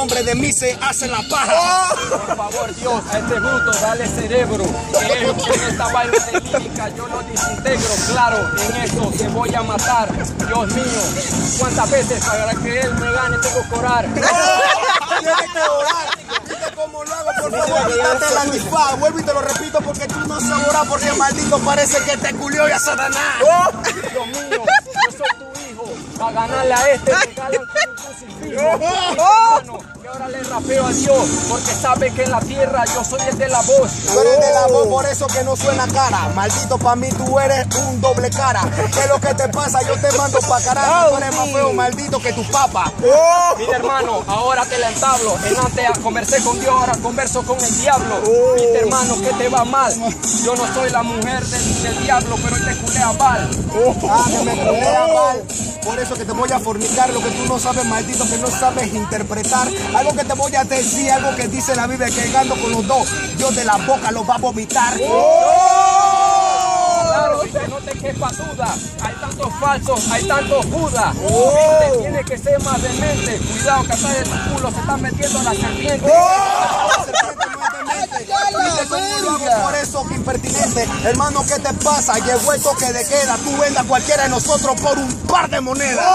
nombre de mí se hace la paja. Por favor, Dios, a este bruto dale cerebro. Que en esta vaina de lírica yo lo desintegro. Claro, en eso te voy a matar. Dios mío, ¿cuántas veces para que él me gane tengo que orar? Tienes que orar. ¿Viste cómo lo hago? Por favor, quítate la antifaz. Vuelvo y te lo repito porque tú no sabes orar, porque maldito parece que te culió ya Satanás. Dios mío, yo soy tu hijo. Para ganarle a este me ganan con un crucifijo. Hermano, que ahora le rapeo a Dios, porque sabe que en la tierra yo soy el de la voz. Tú eres de la voz, por eso que no suena cara. Maldito, pa' mí tú eres un doble cara. ¿Qué es lo que te pasa? Yo te mando pa' carajo. Tú eres más feo, maldito, que tu papá. Mira, hermano, ahora te la entablo. En antes conversé con Dios, ahora converso con el diablo. Mira, hermano, que te va mal. Yo no soy la mujer del diablo, pero él te culea mal. Que me culea mal. Por eso que te voy a fornicar lo que tú no sabes, maldito, que no sabes interpretar. Algo que te voy a decir, algo que dice la Biblia, que llegando con los dos, Dios de la boca los va a vomitar. Claro, y que no te quepa duda. Hay tantos falsos, hay tantos judas. Viste, tienes que ser más demente. Cuidado, que atrás de tu culo se están metiendo las serpientes. ¿Viste cómo lo hago? Por eso que impertinente. Hermano, ¿qué te pasa? Llegó el toque de queda. Tú vendas cualquiera de nosotros por un par de monedas.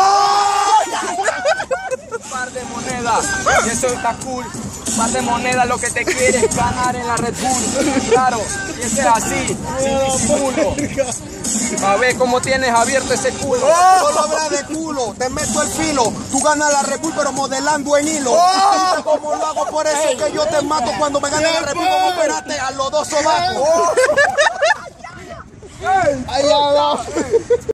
Un par de monedas. Y eso está cool. Un par de monedas lo que te quieres ganar en la Red Bull. Claro, y ese es así, sin disimulo. A ver cómo tienes abierto ese culo. Solo habla de culo, te meto el filo. Tú ganas la Red Bull pero modelando en hilo. ¿Viste cómo lo hago? Por eso que yo te mato cuando me gane la Red Bull. Como esperaste a los dos sobacos. Ay, ya,